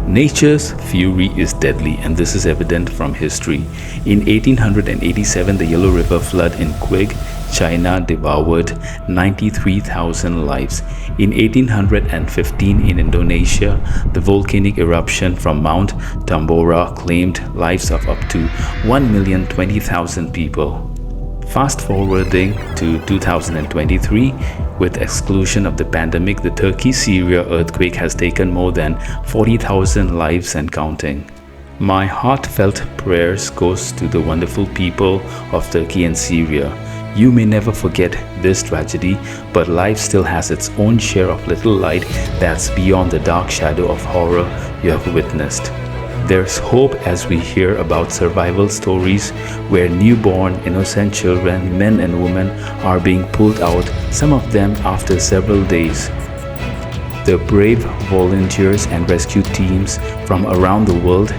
Nature's fury is deadly, and this is evident from history. In 1887, the Yellow River flood in Quebec, China devoured 93,000 lives. In 1815, in Indonesia, the volcanic eruption from Mount Tambora claimed lives of up to 1,020,000 people. Fast forwarding to 2023, with exclusion of the pandemic, the Turkey-Syria earthquake has taken more than 40,000 lives and counting. My heartfelt prayers goes to the wonderful people of Turkey and Syria. You may never forget this tragedy, but life still has its own share of little light that's beyond the dark shadow of horror you have witnessed. There's hope as we hear about survival stories where newborn, innocent children, men and women are being pulled out, some of them after several days. The brave volunteers and rescue teams from around the world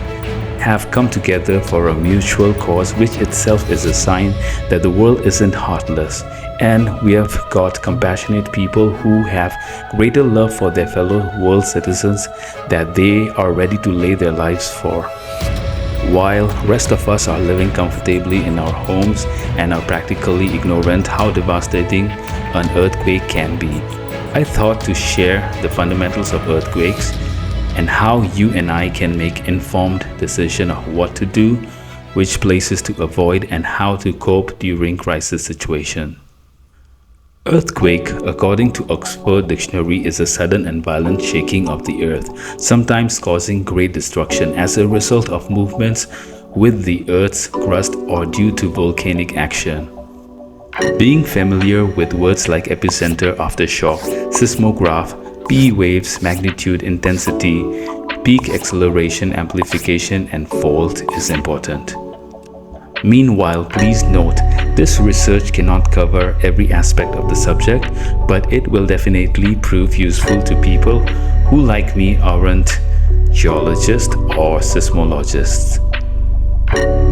have come together for a mutual cause, which itself is a sign that the world isn't heartless. And we have got compassionate people who have greater love for their fellow world citizens that they are ready to lay their lives for. While rest of us are living comfortably in our homes and are practically ignorant how devastating an earthquake can be, I thought to share the fundamentals of earthquakes and how you and I can make informed decision of what to do, which places to avoid, and how to cope during crisis situation. Earthquake, according to Oxford Dictionary, is a sudden and violent shaking of the earth, sometimes causing great destruction as a result of movements with the earth's crust or due to volcanic action. Being familiar with words like epicenter, aftershock, seismograph, P waves, magnitude, intensity, peak acceleration, amplification, and fault is important. Meanwhile, please note, this research cannot cover every aspect of the subject, but it will definitely prove useful to people who, like me, aren't geologists or seismologists.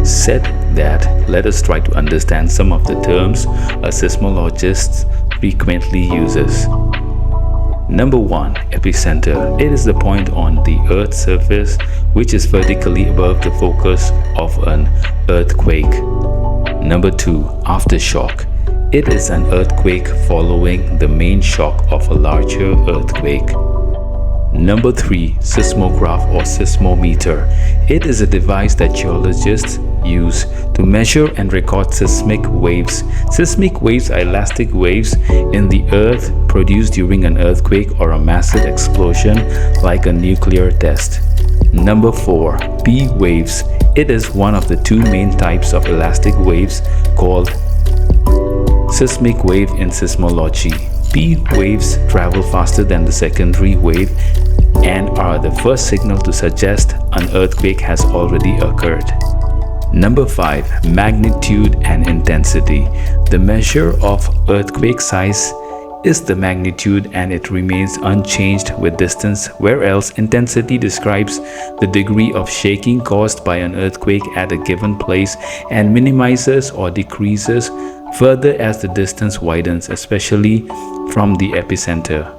Said that, let us try to understand some of the terms a seismologist frequently uses. Number 1. Epicenter. It is the point on the Earth's surface which is vertically above the focus of an earthquake. Number 2. Aftershock. It is an earthquake following the main shock of a larger earthquake. Number 3. Seismograph or seismometer. It is a device that geologists use to measure and record seismic waves. Seismic waves are elastic waves in the earth produced during an earthquake or a massive explosion like a nuclear test. Number 4. P waves. It is one of the two main types of elastic waves called seismic wave in seismology. P waves travel faster than the secondary wave and are the first signal to suggest an earthquake has already occurred. Number 5. Magnitude and intensity. The measure of earthquake size is the magnitude and it remains unchanged with distance, whereas intensity describes the degree of shaking caused by an earthquake at a given place and minimizes or decreases further as the distance widens, especially from the epicenter.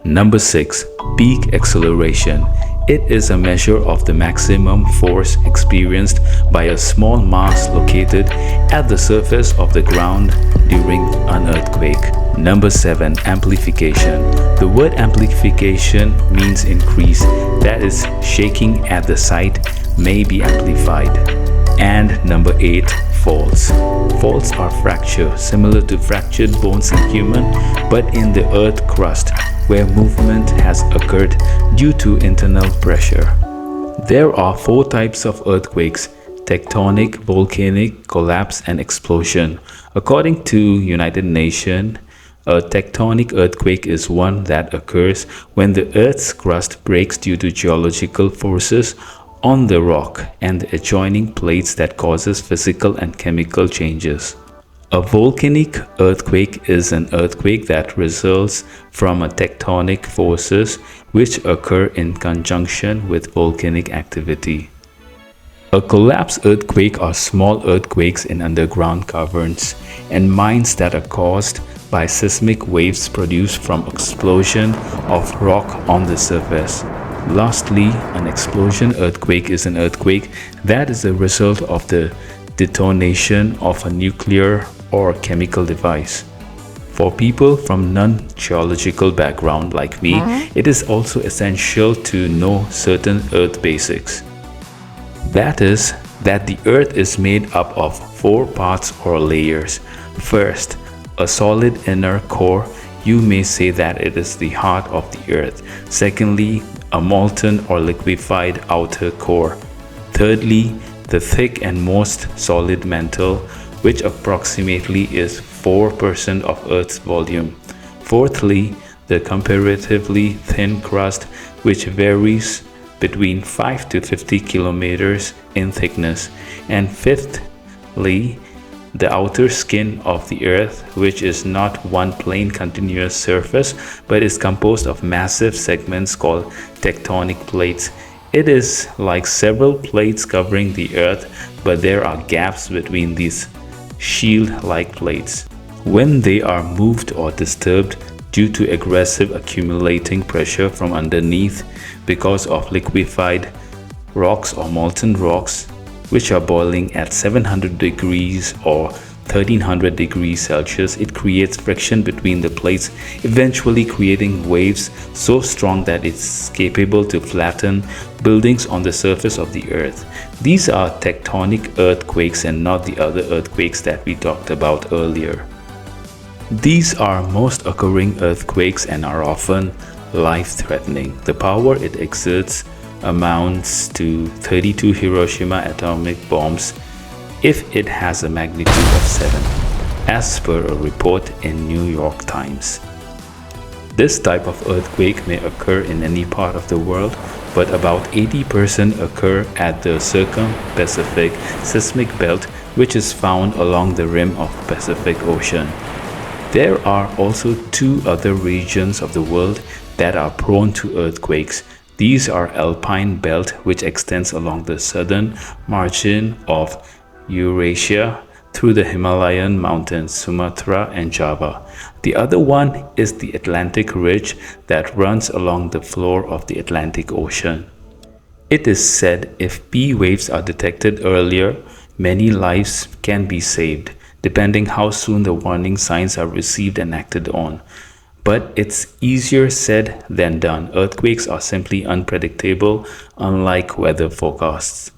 Number 6. Peak acceleration. It is a measure of the maximum force experienced by a small mass located at the surface of the ground during an earthquake. Number 7. Amplification. The word amplification means increase, that is, shaking at the site may be amplified. And number 8. Faults. Faults are fracture, similar to fractured bones in human, but in the earth crust, where movement has occurred due to internal pressure. There are 4 types of earthquakes: tectonic, volcanic, collapse, and explosion. According to United Nations, a tectonic earthquake is one that occurs when the Earth's crust breaks due to geological forces on the rock and the adjoining plates that causes physical and chemical changes. A volcanic earthquake is an earthquake that results from a tectonic forces which occur in conjunction with volcanic activity. A collapse earthquake are small earthquakes in underground caverns and mines that are caused by seismic waves produced from explosion of rock on the surface. Lastly, an explosion earthquake is an earthquake that is a result of the detonation of a nuclear or chemical device. For people from non-geological background like me, it is also essential to know certain earth basics. That is, that the earth is made up of 4 parts or layers. First, a solid inner core. You may say that it is the heart of the earth. Secondly, a molten or liquefied outer core. Thirdly, the thick and most solid mantle, which approximately is 4% of Earth's volume. Fourthly, the comparatively thin crust, which varies between 5 to 50 kilometers in thickness. And fifthly, the outer skin of the Earth, which is not one plain continuous surface, but is composed of massive segments called tectonic plates. It is like several plates covering the Earth, but there are gaps between these shield-like plates. When they are moved or disturbed due to aggressive accumulating pressure from underneath because of liquefied rocks or molten rocks, which are boiling at 700 degrees or 1300 degrees Celsius, it creates friction between the plates, eventually creating waves so strong that it's capable to flatten buildings on the surface of the earth. These are tectonic earthquakes and not the other earthquakes that we talked about earlier. These are most occurring earthquakes and are often life-threatening. The power it exerts amounts to 32 Hiroshima atomic bombs if it has a magnitude of 7, as per a report in New York Times. This type of earthquake may occur in any part of the world, but about 80% occur at the Circum-Pacific seismic belt, which is found along the rim of the Pacific Ocean. There are also 2 other regions of the world that are prone to earthquakes. These are Alpine Belt, which extends along the southern margin of Eurasia through the Himalayan mountains, Sumatra and Java. The other one is the Atlantic Ridge that runs along the floor of the Atlantic Ocean. It is said if P waves are detected earlier, many lives can be saved, depending how soon the warning signs are received and acted on. But it's easier said than done. Earthquakes are simply unpredictable, unlike weather forecasts.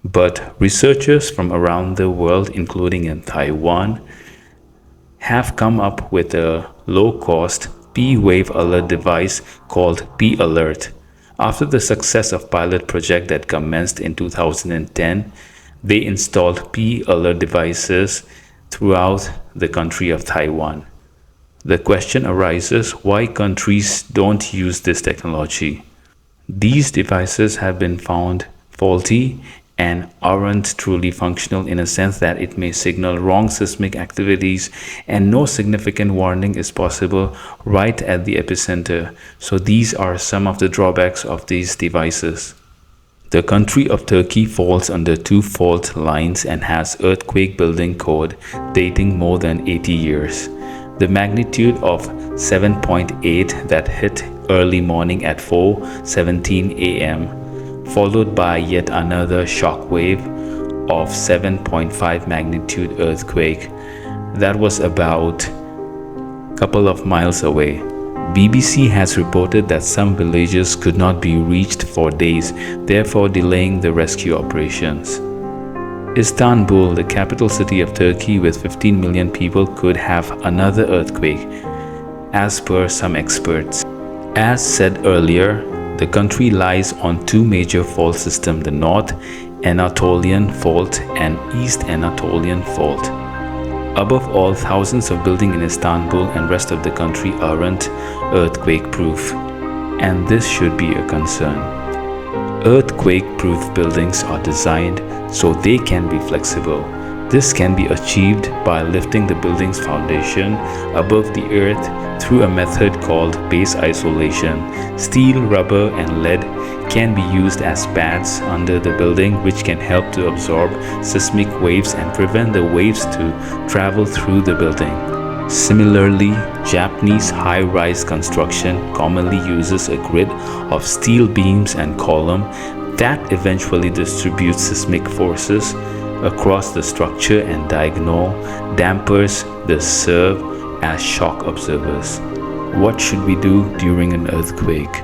But researchers from around the world, including in Taiwan, have come up with a low-cost P-wave alert device called P-Alert. After the success of pilot project that commenced in 2010, they installed P-Alert devices throughout the country of Taiwan. The question arises, why countries don't use this technology? These devices have been found faulty and aren't truly functional in a sense that it may signal wrong seismic activities and no significant warning is possible right at the epicenter. So these are some of the drawbacks of these devices. The country of Turkey falls under 2 fault lines and has earthquake building code dating more than 80 years. The magnitude of 7.8 that hit early morning at 4:17 a.m. followed by yet another shock wave of 7.5 magnitude earthquake that was about a couple of miles away. BBC has reported that some villages could not be reached for days, therefore delaying the rescue operations. Istanbul, the capital city of Turkey with 15 million people, could have another earthquake, as per some experts. As said earlier, the country lies on 2 major fault systems, the North Anatolian Fault and East Anatolian Fault. Above all, thousands of buildings in Istanbul and rest of the country aren't earthquake-proof, and this should be a concern. Earthquake-proof buildings are designed so they can be flexible. This can be achieved by lifting the building's foundation above the earth through a method called base isolation. Steel, rubber, and lead can be used as pads under the building, which can help to absorb seismic waves and prevent the waves to travel through the building. Similarly, Japanese high-rise construction commonly uses a grid of steel beams and column that eventually distributes seismic forces across the structure and diagonal dampers that serve as shock absorbers. What should we do during an earthquake?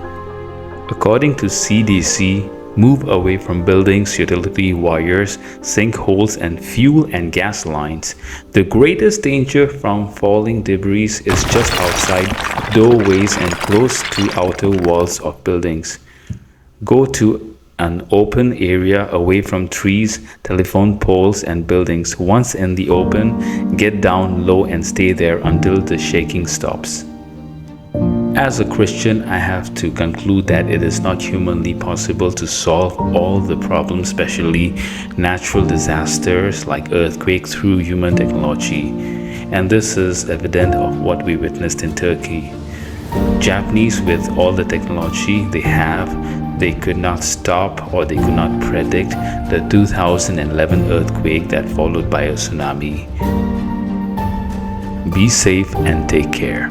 According to CDC, move away from buildings, utility wires, sinkholes, and fuel and gas lines. The greatest danger from falling debris is just outside doorways and close to outer walls of buildings. Go to an open area away from trees, telephone poles, and buildings. Once in the open, get down low and stay there until the shaking stops. As a Christian, I have to conclude that it is not humanly possible to solve all the problems, especially natural disasters like earthquakes, through human technology. And this is evident of what we witnessed in Turkey. Japanese, with all the technology they have, they could not stop or they could not predict the 2011 earthquake that followed by a tsunami. Be safe and take care.